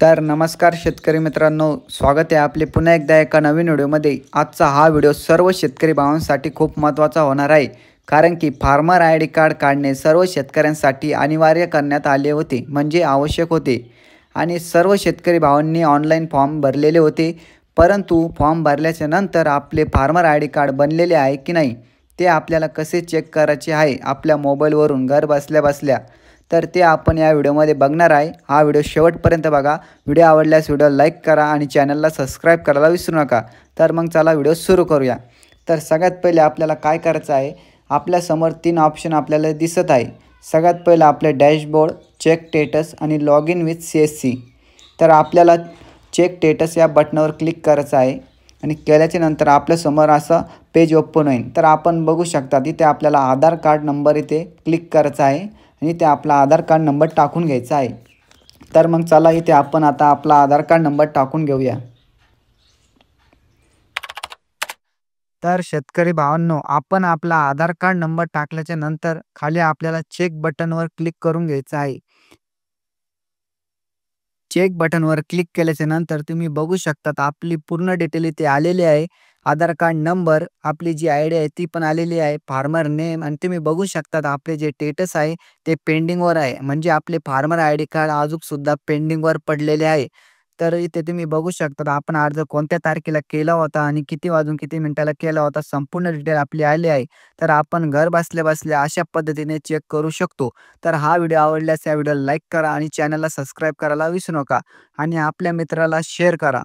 तर नमस्कार शेतकरी मित्रांनो, स्वागत आहे आपले पुन्हा एकदा एका नवीन व्हिडिओमध्ये। आजचा हा व्हिडिओ सर्व शेतकरी भावांसाठी खूप महत्त्वाचा होणार आहे, कारण की फार्मर आयडी कार्ड काढणे सर्व शेतकऱ्यांसाठी अनिवार्य करण्यात आले होते, म्हणजे आवश्यक होते। आणि सर्व शेतकरी भावांनी ऑनलाईन फॉर्म भरलेले होते, परंतु फॉर्म भरल्याच्या नंतर आपले फार्मर आयडी कार्ड बनलेले आहे की नाही ते आपल्याला कसे चेक करायचे आहे आपल्या मोबाईलवरून घर बसल्या बसल्या, तर ते आपण या व्हिडिओमध्ये बघणार आहे। हा व्हिडिओ शेवटपर्यंत बघा। व्हिडिओ आवडल्यास व्हिडिओला लाईक करा आणि चॅनलला सबस्क्राईब करायला विसरू नका। तर मग चला व्हिडिओ सुरू करूया। तर सगळ्यात पहिले आपल्याला काय करायचं आहे, आपल्यासमोर 3 ऑप्शन आपल्याला दिसत आहे। सगळ्यात पहिलं आपले डॅशबोर्ड, चेक स्टेटस आणि लॉग इन विथ CSC। तर आपल्याला चेक स्टेटस या बटनावर क्लिक करायचं आहे आणि केल्याच्या नंतर आपल्यासमोर असं पेज ओपन होईल। तर आपण बघू शकता तिथे आपल्याला आधार कार्ड नंबर इथे क्लिक करायचा आहे आणि ते आपला आधार कार्ड नंबर टाकून घ्यायचा आहे। तर मग चला इथे आपण आता आपला आधार कार्ड नंबर टाकून घेऊया। तर शेतकरी भावांनो, आपण आपला आधार कार्ड नंबर टाकल्याच्या नंतर खाली आपल्याला चेक बटनवर क्लिक करून घ्यायचं आहे। चेक बटनवर क्लिक केल्याच्या नंतर तुम्ही बघू शकतात आपली पूर्ण डिटेल इथे आलेली आहे। आधार कार्ड नंबर, आपली जी आयडी आहे ती पण आलेली आहे, फार्मर नेम आणि तुम्ही बघू शकतात आपले जे स्टेटस आहे ते पेंडिंगवर आहे, म्हणजे आपले फार्मर आयडी कार्ड अजून सुद्धा पेंडिंगवर पडलेले आहे। तर इथे तुम्ही बघू शकता आपण अर्ज कोणत्या तारखेला केला होता आणि किती वाजून किती मिनिटाला केला होता, संपूर्ण डिटेल आपली आली आहे। तर आपण घर बसल्या बसल्या अशा पद्धतीने चेक करू शकतो। तर हा व्हिडिओ आवडल्यास या व्हिडिओला लाईक करा आणि चॅनलला सबस्क्राईब करायला विसरू नका आणि आपल्या मित्राला शेअर करा।